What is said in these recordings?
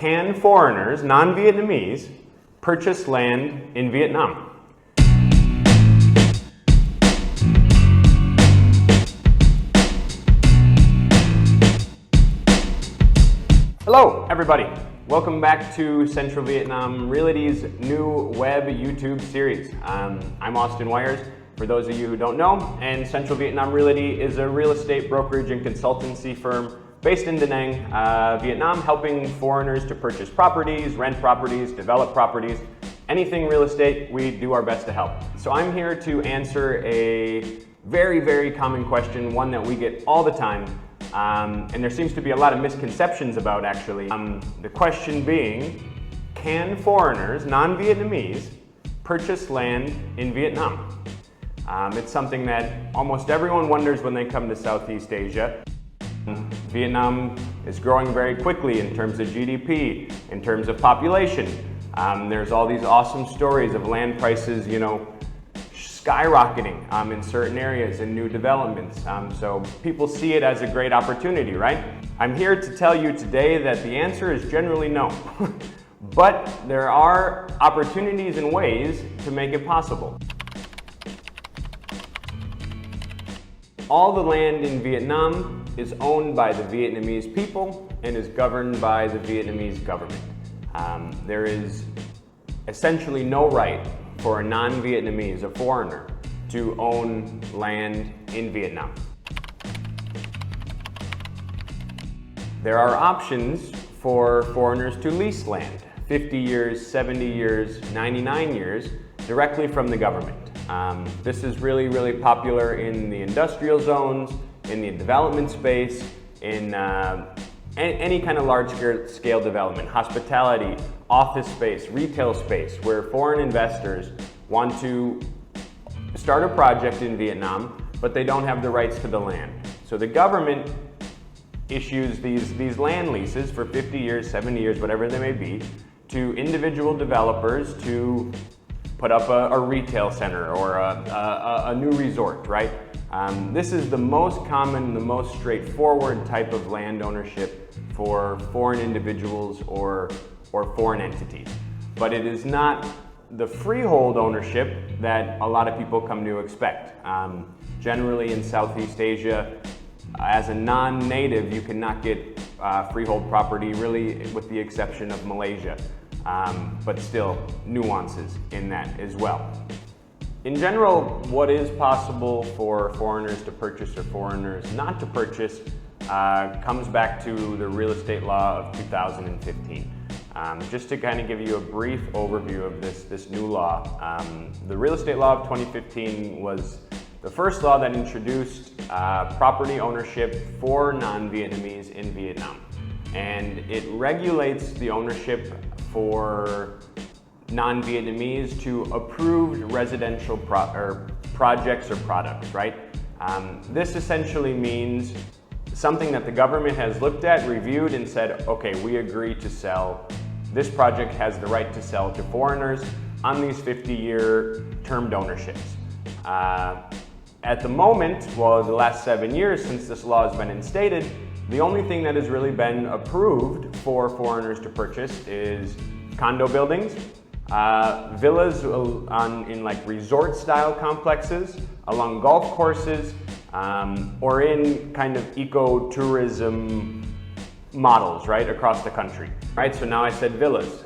Can foreigners, non-Vietnamese, purchase land in Vietnam? Hello, everybody. Welcome back to Central Vietnam Realty's new web YouTube series. I'm Austin Wires, for those of you who don't know, and Central Vietnam Realty is a real estate brokerage and consultancy firm based in Danang, Vietnam, helping foreigners to purchase properties, rent properties, develop properties, anything real estate, we do our best to help. So I'm here to answer a very, very common question, one that we get all the time, and there seems to be a lot of misconceptions about actually. The question being, can foreigners, non-Vietnamese, purchase land in Vietnam? It's something that almost everyone wonders when they come to Southeast Asia. Vietnam is growing very quickly in terms of GDP, in terms of population. There's all these awesome stories of land prices, skyrocketing in certain areas in new developments. So people see it as a great opportunity, right? I'm here to tell you today that the answer is generally no. But there are opportunities and ways to make it possible. All the land in Vietnam is owned by the Vietnamese people and is governed by the Vietnamese government. There is essentially no right for a non-Vietnamese, a foreigner, to own land in Vietnam. There are options for foreigners to lease land, 50 years, 70 years, 99 years, directly from the government. This is really, really popular in the industrial zones, in the development space, in any kind of large-scale development, hospitality, office space, retail space, where foreign investors want to start a project in Vietnam, but they don't have the rights to the land. So the government issues these land leases for 50 years, 70 years, whatever they may be, to individual developers to put up a retail center or a new resort, right? This is the most common, the most straightforward type of land ownership for foreign individuals or foreign entities. But it is not the freehold ownership that a lot of people come to expect. Generally in Southeast Asia, as a non-native, you cannot get freehold property, really with the exception of Malaysia. But still nuances in that as well. In general, what is possible for foreigners to purchase or foreigners not to purchase comes back to the real estate law of 2015. Just to kind of give you a brief overview of this new law, the real estate law of 2015 was the first law that introduced property ownership for non-Vietnamese in Vietnam. And it regulates the ownership for non-Vietnamese to approved residential projects or products, right? This essentially means something that the government has looked at, reviewed, and said, okay, we agree to sell. This project has the right to sell to foreigners on these 50-year termed ownerships. At the moment, well, the last 7 years since this law has been instated, the only thing that has really been approved for foreigners to purchase is condo buildings, villas in like resort-style complexes, along golf courses, or in kind of eco-tourism models, right, across the country. Right, so now I said villas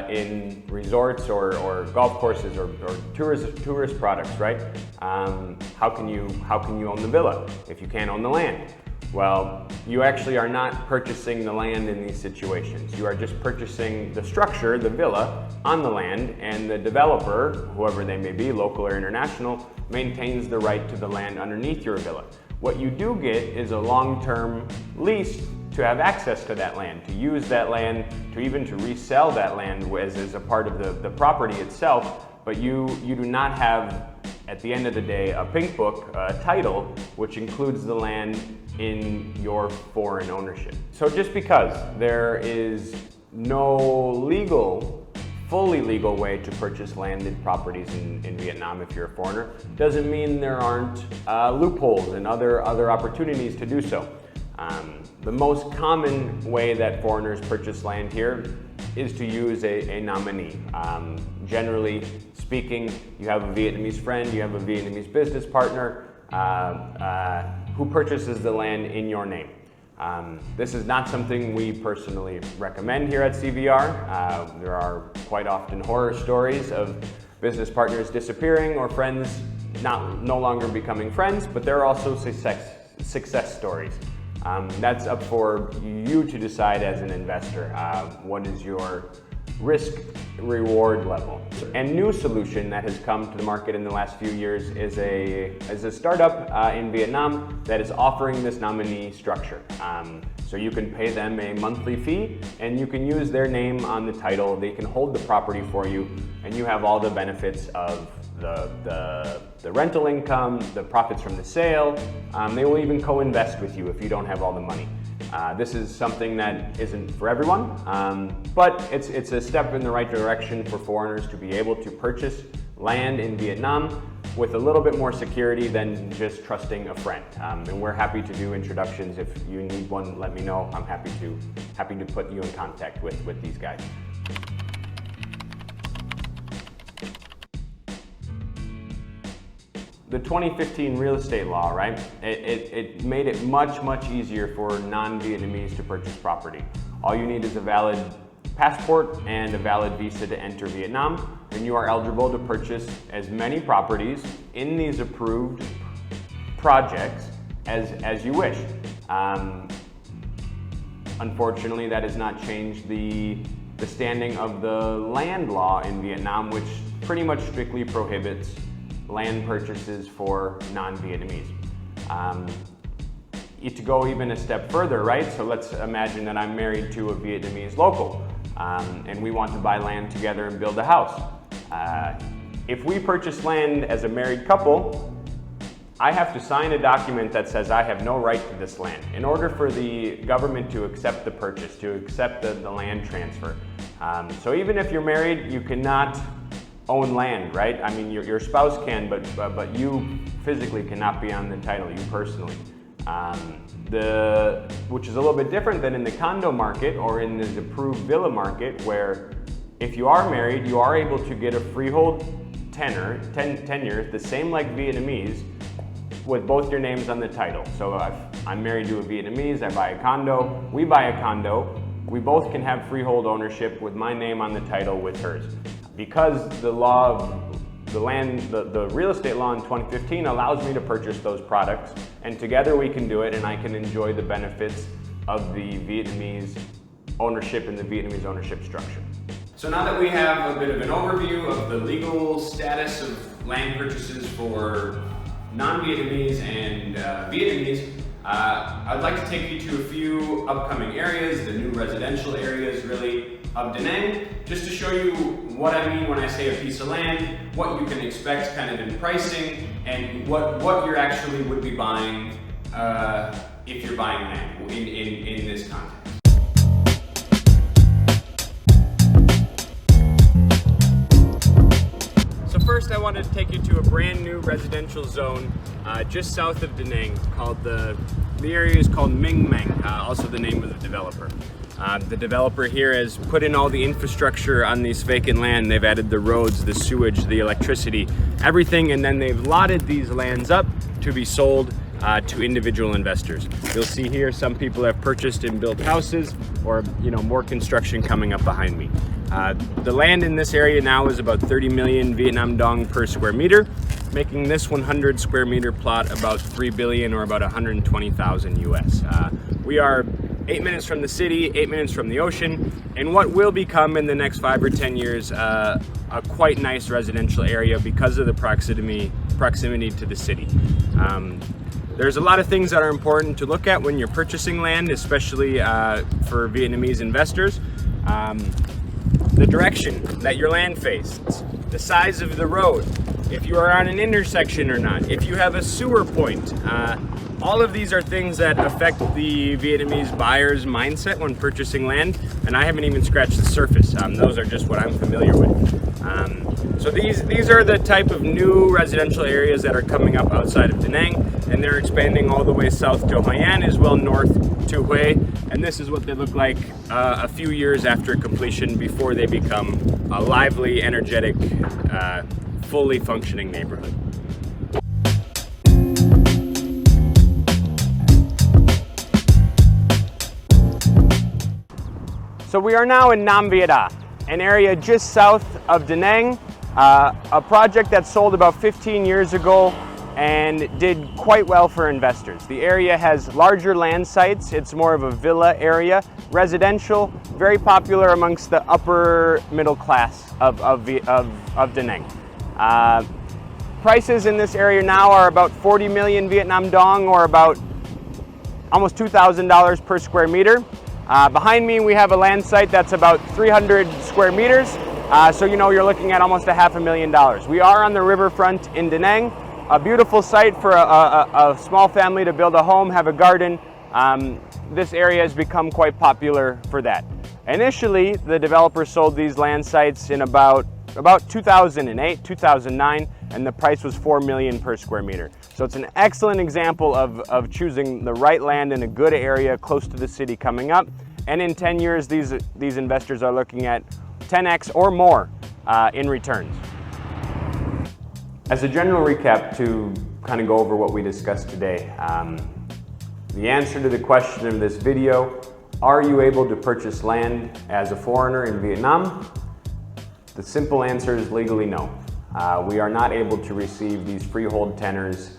in resorts or golf courses or tourist products, right? How can you own the villa if you can't own the land? Well, you actually are not purchasing the land in these situations. You are just purchasing the structure, the villa, on the land, and the developer, whoever they may be, local or international, maintains the right to the land underneath your villa. What you do get is a long-term lease to have access to that land, to use that land, to even to resell that land as a part of the property itself, but you do not have, at the end of the day, a pink book, a title, which includes the land in your foreign ownership. So just because there is no fully legal way to purchase landed properties in Vietnam if you're a foreigner, doesn't mean there aren't loopholes and other opportunities to do so. The most common way that foreigners purchase land here is to use a nominee. Generally speaking, you have a Vietnamese friend, you have a Vietnamese business partner who purchases the land in your name. This is not something we personally recommend here at CVR. There are quite often horror stories of business partners disappearing or friends no longer becoming friends, but there are also success stories. That's up for you to decide as an investor. What is your risk-reward level? And new solution that has come to the market in the last few years is a startup in Vietnam that is offering this nominee structure. So you can pay them a monthly fee and you can use their name on the title. They can hold the property for you and you have all the benefits of the rental income, the profits from the sale. They will even co-invest with you if you don't have all the money. This is something that isn't for everyone, but it's a step in the right direction for foreigners to be able to purchase land in Vietnam with a little bit more security than just trusting a friend. And we're happy to do introductions. If you need one, let me know. I'm happy to put you in contact with these guys. The 2015 real estate law, right? It made it much easier for non-Vietnamese to purchase property. All you need is a valid passport and a valid visa to enter Vietnam, and you are eligible to purchase as many properties in these approved projects as you wish. Unfortunately, that has not changed the standing of the land law in Vietnam, which pretty much strictly prohibits land purchases for non-Vietnamese. To go even a step further, right? So let's imagine that I'm married to a Vietnamese local and we want to buy land together and build a house. If we purchase land as a married couple, I have to sign a document that says I have no right to this land in order for the government to accept the purchase, to accept the land transfer. So even if you're married, you cannot own land, right? I mean, your spouse can, but you physically cannot be on the title, you personally. Which is a little bit different than in the condo market or in the approved villa market, where if you are married, you are able to get a freehold tenure, the same like Vietnamese, with both your names on the title. So if I'm married to a Vietnamese, I buy a condo, we buy a condo, we both can have freehold ownership with my name on the title with hers. Because the law of the real estate law in 2015 allows me to purchase those products, and together we can do it and I can enjoy the benefits of the Vietnamese ownership and the Vietnamese ownership structure. So now that we have a bit of an overview of the legal status of land purchases for non-Vietnamese and Vietnamese, I'd like to take you to a few upcoming areas, the new residential areas really of Danang, just to show you what I mean when I say a piece of land, what you can expect kind of in pricing, and what you actually would be buying if you're buying land in this context. So first I wanted to take you to a brand new residential zone just south of Danang called the area is called Minh Mang, also the name of the developer. The developer here has put in all the infrastructure on these vacant land. They've added the roads, the sewage, the electricity, everything, and then they've lotted these lands up to be sold to individual investors. You'll see here some people have purchased and built houses, or more construction coming up behind me. The land in this area now is about 30 million Vietnam dong per square meter, making this 100 square meter plot about 3 billion or about 120,000 US. We are 8 minutes from the city, 8 minutes from the ocean, and what will become in the next 5 or 10 years a quite nice residential area because of the proximity to the city. There's a lot of things that are important to look at when you're purchasing land, especially for Vietnamese investors. The direction that your land faces, the size of the road, if you are on an intersection or not, if you have a sewer point, all of these are things that affect the Vietnamese buyer's mindset when purchasing land, and I haven't even scratched the surface. Those are just what I'm familiar with. So these are the type of new residential areas that are coming up outside of Danang, and they're expanding all the way south to Hoi An as well, north to Hue, and this is what they look like a few years after completion, before they become a lively, energetic, fully functioning neighborhood. So we are now in Nam Vietnam, an area just south of Danang, a project that sold about 15 years ago and did quite well for investors. The area has larger land sites. It's more of a villa area, residential, very popular amongst the upper middle class of Danang. Prices in this area now are about 40 million Vietnam dong, or about almost $2,000 per square meter. Behind me we have a land site that's about 300 square meters, so you know you're looking at almost $500,000. We are on the riverfront in Danang, a beautiful site for a small family to build a home, have a garden. This area has become quite popular for that. Initially, the developer sold these land sites in about 2008, 2009, and the price was 4 million per square meter. So it's an excellent example of choosing the right land in a good area close to the city coming up. And in 10 years, these investors are looking at 10x or more in returns. As a general recap to kind of go over what we discussed today, the answer to the question of this video, are you able to purchase land as a foreigner in Vietnam? The simple answer is legally no. We are not able to receive these freehold tenors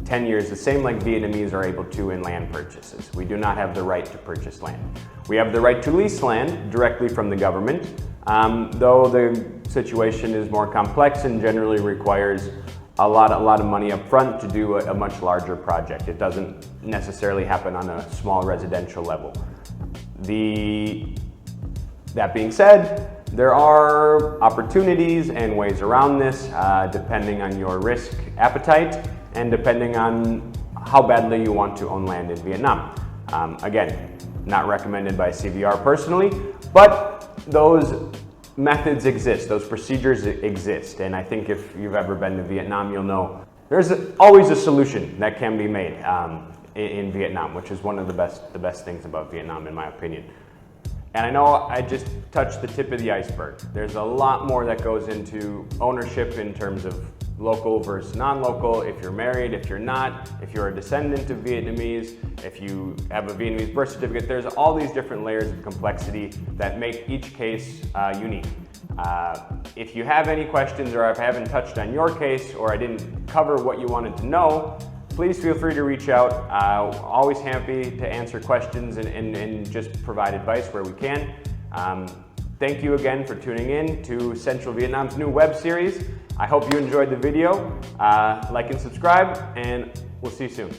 10 years, the same like Vietnamese are able to in land purchases. We do not have the right to purchase land. We have the right to lease land directly from the government, though the situation is more complex and generally requires a lot of money up front to do a much larger project. It doesn't necessarily happen on a small residential level. That being said, there are opportunities and ways around this depending on your risk appetite and depending on how badly you want to own land in Vietnam. Again, not recommended by CVR personally, but those methods exist, those procedures exist, and I think if you've ever been to Vietnam, you'll know there's always a solution that can be made in Vietnam, which is one of the best things about Vietnam, in my opinion. And I know I just touched the tip of the iceberg. There's a lot more that goes into ownership in terms of local versus non-local, if you're married, if you're not, if you're a descendant of Vietnamese, if you have a Vietnamese birth certificate. There's all these different layers of complexity that make each case unique. If you have any questions, or if I haven't touched on your case, or I didn't cover what you wanted to know, please feel free to reach out. Always happy to answer questions and just provide advice where we can. Thank you again for tuning in to Central Vietnam's new web series. I hope you enjoyed the video. Like and subscribe, and we'll see you soon.